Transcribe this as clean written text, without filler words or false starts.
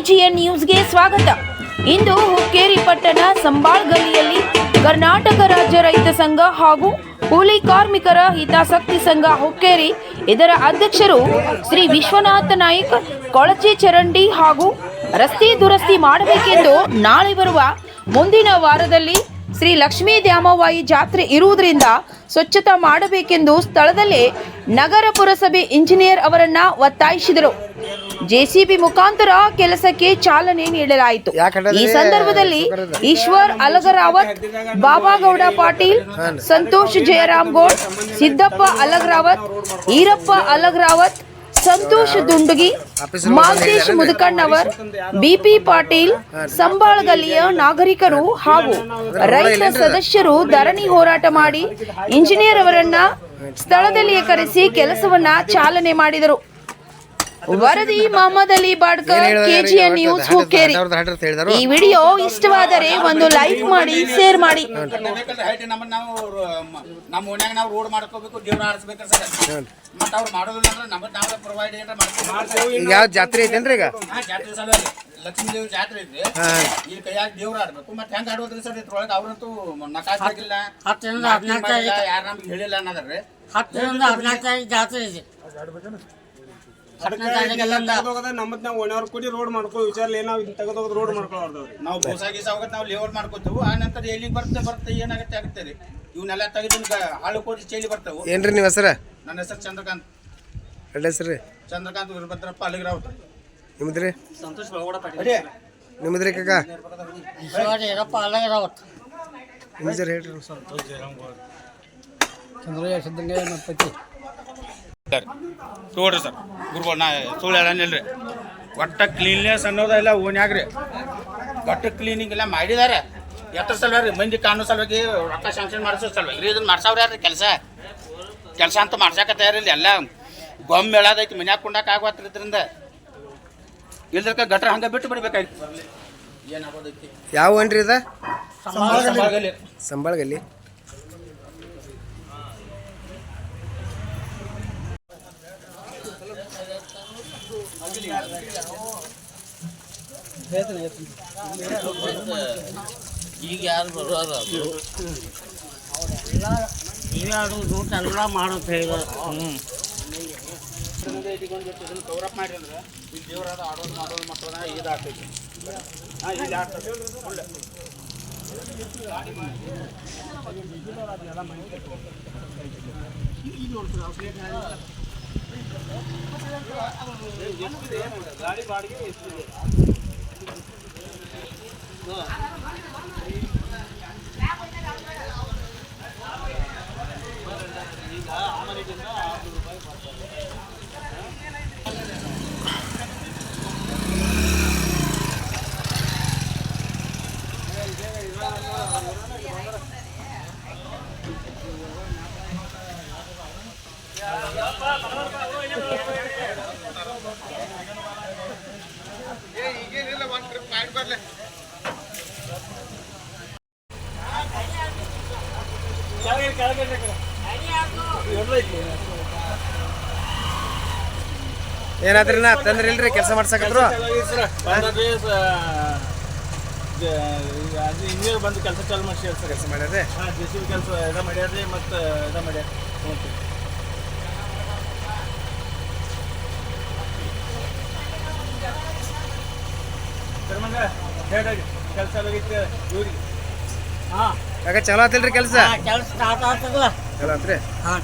KGN ನ್ಯೂಸ್ಗೆ ಸ್ವಾಗತ. ಇಂದು ಹುಕ್ಕೇರಿ ಪಟ್ಟಣ ಸಂಬಾಳ್ ಗಲ್ಲಿಯಲ್ಲಿ ಕರ್ನಾಟಕ ರಾಜ್ಯ ರೈತ ಸಂಘ ಹಾಗೂ ಕೂಲಿ ಕಾರ್ಮಿಕರ ಹಿತಾಸಕ್ತಿ ಸಂಘ ಹುಕ್ಕೇರಿ ಇದರ ಅಧ್ಯಕ್ಷರು ಶ್ರೀ ವಿಶ್ವನಾಥ ನಾಯ್ಕ್ ಕೊಳಚೆ ಚರಂಡಿ ಹಾಗೂ ರಸ್ತೆ ದುರಸ್ತಿ ಮಾಡಬೇಕೆಂದು ನಾಳೆ ಬರುವ ಮುಂದಿನ ವಾರದಲ್ಲಿ ಶ್ರೀ ಲಕ್ಷ್ಮೀ ದ್ಯಾಮವ್ವಾಯಿ ಜಾತ್ರೆ ಇರುವುದರಿಂದ ಸ್ವಚ್ಛತಾ ಮಾಡಬೇಕೆಂದು ಸ್ಥಳದಲ್ಲೇ ನಗರ ಪುರಸಭೆ ಇಂಜಿನಿಯರ್ ಅವರನ್ನ ಒತ್ತಾಯಿಸಿದರು. ಜೆಸಿಬಿ ಮುಖಾಂತರ ಕೆಲಸಕ್ಕೆ ಚಾಲನೆ ನೀಡಲಾಯಿತು. ಈ ಸಂದರ್ಭದಲ್ಲಿ ಈಶ್ವರ್ ಅಲಗರಾವತ್, ಬಾಬಾಗೌಡ ಪಾಟೀಲ್, ಸಂತೋಷ್ ಜಯರಾಮ್ ಗೌಡ್, ಸಿದ್ದಪ್ಪ ಅಲಗರಾವತ್, ಈರಪ್ಪ ಅಲಗರಾವತ್, ಸಂತೋಷ್ ದುಂಡಗಿ, ಮಾಲ್ತೇಶ್ ಮುದುಕಣ್ಣವರ್, ಬಿಪಿ ಪಾಟೀಲ್, ಸಂಬಾಳ್ ಗಲ್ಲಿಯ ನಾಗರಿಕರು ಹಾಗೂ ರೈತ ಸದಸ್ಯರು ಧರಣಿ ಹೋರಾಟ ಮಾಡಿ ಇಂಜಿನಿಯರ್ ಅವರನ್ನ ಸ್ಥಳದಲ್ಲಿಯೇ ಕರೆಸಿ ಕೆಲಸವನ್ನ ಚಾಲನೆ ಮಾಡಿದರು. ವರದಿ ಮೊಹಮ್ಮದ್ ಅಲಿ ಬಾಡ್ಕರ್, ಕೆಜಿಎನ್ ನ್ಯೂಸ್, ಹುಕ್ಕೇರಿ. ಈ ವಿಡಿಯೋ ಇಷ್ಟವಾದರೆ ಒಂದು ಲೈಕ್ ಮಾಡಿ, ಶೇರ್ ಮಾಡಿ. ಯಾವ ಜಾತ್ರೆ ಐತೇನ್ರಿ ಈಗ? ಲಕ್ಷ್ಮೀ ದೇವಿ ಜಾತ್ರೆ ಐತಿ. ಈ ಕೈಯಾಗ ದೇವ್ರ ಆಡ್ಬೇಕು. ಮತ್ತೆ ಹೆಂಗ್ ಆಡೋದ್ರಿ ಸರ್? ಇದ್ರೊಳಗೆ ಅವ್ರಂತೂ ನಕಾಸಿಲ್ಲ, ಯಾರು ನಮ್ಗೆ ಹೇಳಿಲ್ಲ ಅನ್ನೋದ್ರಿ. 10ರಿಂದ 14 ತಾರೀಕು ಜಾತ್ರೆ ಇದೆ. ರೋಡ್ ಮಾಡ್ಕೋ ವಿಚಾರ ತೆಗೆದೋಗ ರೋಡ್ ಮಾಡ್ಕೊಳ್ಳೋದು. ನಾವು ಬೋಸಾ ಗೀಸ ಹೋಗತ್ತೆ, ನಾವು ಲೇಔಟ್ ಮಾಡ್ಕೋತೀವಿ. ಆ ನಂತರ ಎಲ್ಲಿಗೆ ಬರ್ತೆ ಏನಾಗುತ್ತೆ ಆಗುತ್ತೆ ರೀ. ಇವನ್ನೆಲ್ಲ ತೆಗೆದು ಹಾಳು ಕೋಟಿ ಚೈಲಿ ಬರ್ತಾವೆ. ಏನ್ರಿ ನಿಮ್ಮ ಹೆಸರ? ನನ್ನ ಹೆಸರು ಚಂದ್ರಕಾಂತ್. ಎಲ್ಲ ಹೆಸರು? ಚಂದ್ರಕಾಂತ್ ವೀರಭದ್ರಪ್ಪ ಅಲ್ಲಿಗ್ರಾವತ್. ನಿಮ್ಮದ್ರಿ? ಸಂತೋಷ್ ಬಾಗೋಡ ಪಾಟೀಲ್. ನಿಮ್ಮದ್ರಿ ಕಾಕ? ಈರಪ್ಪ ಅಲಗರಾವತ್. ನಿಮ್ಮ ಹೆಸರು ಹೇಳ್ರಿ. ಸಂತೋಷ್ ಜಯರಾಮ್ ಗೌಡ್. ಚಂದ್ರಯ್ಯ ಸಿದ್ಧಲಿಂಗಯ್ಯ ಮತ್ತತಿ ನೋಡ್ರಿ ಸರ್, ಗುರುಗಳು ನಾ ಸುಳ್ಳು ಹೇಳನಿಲ್ರಿ. ಒಟ್ಟ ಕ್ಲೀನ್ನೆಸ್ ಅನ್ನೋದೆಲ್ಲ ಓನ್ಯಾಗ್ರಿ. ಒಟ್ಟು ಕ್ಲೀನಿಂಗ್ ಎಲ್ಲ ಮಾಡಿದಾರೆ. ಎತ್ತರ ಸಲುವಾಗಿ ಮಂದಿ ಕಾನೂನು ಸಲುವಾಗಿ ರೊಕ್ಕ ಶಾಂಕ್ಷನ್ ಮಾಡಿಸೋ ಸಲುವಾಗಿ ಇದನ್ನ ಮಾಡ್ಸವ್ರ ಯಾರು ಕೆಲಸ ಅಂತ ಮಾಡ್ಸಕ್ಕೆ ತಯಾರಿಲ್ಲ. ಎಲ್ಲ ಗೊಮ್ಮೆ ಹೇಳೋದೈತಿ, ಮನ್ಯಾಗ ಕುಂಡಕ್ಕೆ ಆಗೋತ್ರ ಇದರಿಂದ. ಇಲ್ದಕ್ಕೆ ಗಟ್ರ ಹಂಗೆ ಬಿಟ್ಟು ಬಿಡ್ಬೇಕಾಯ್ತು. ಏನಾಗೋದೈತಿ? ಯಾವ ಅನ್ರಿ ಇದ? ಸಂಬಾಳ್ ಸಂಬಾಳ್ಗಲ್ಲಿ. ಈಗ ಯಾರು ಬರೋದು? ಈಗಾಡೋದು ಎಲ್ಲ ಮಾಡೋದು ಹೇಳಿದ್ರು. ಕವರಪ್ ಮಾಡಿ ಅಂದ್ರೆ ಈ ದೇವರಾದ ಆಡೋದು ಮಾಡೋದು ಮಕ್ಕಳನ್ನ ಇದಾಗ್ತೈತಿ. ಈಗ ಆಗ್ತದೆ ಒಳ್ಳೆ ಗಾಡಿ ಬಾಡಿಗೆ ಎಷ್ಟಿದೆ? ಈಗ ಆಮನಿಗಿಂತ 600 ರೂಪಾಯಿ ಬರ್ತದೆ. ಏನಾದ್ರಿ ನಾ ತಂದ್ರಿ ಇಲ್ರಿ ಕೆಲಸ ಮಾಡ್ಸಕತ್ರು? ಇಂಜಿನಿಯರ್ ಬಂದು ಕೆಲಸ ಚಾಲು ಮಾಡಿ ಕೆಲಸ ಮಾಡ್ಯಾರ್ರಿ. ಜೆಸಿಬಿ ಕೆಲಸ ಇದ ಮಾಡ್ಯಾರ್ರಿ. ಮತ್ತು ಇದ ಮಾಡ್ಯಾರ ಕೆಲಸ ಆಗೈತಿ ಇವ್ರಿಗೆ. ಯಾಕ ಚಲೋ ಆತಿಲ್ರಿ ಕೆಲಸ? ಕೆಲಸ ಸ್ಟಾರ್ಟ್ ಆಗ್ತದಲ್ಲ. ಚಲೋ ಆತ್ರಿ. ಹಾಂ.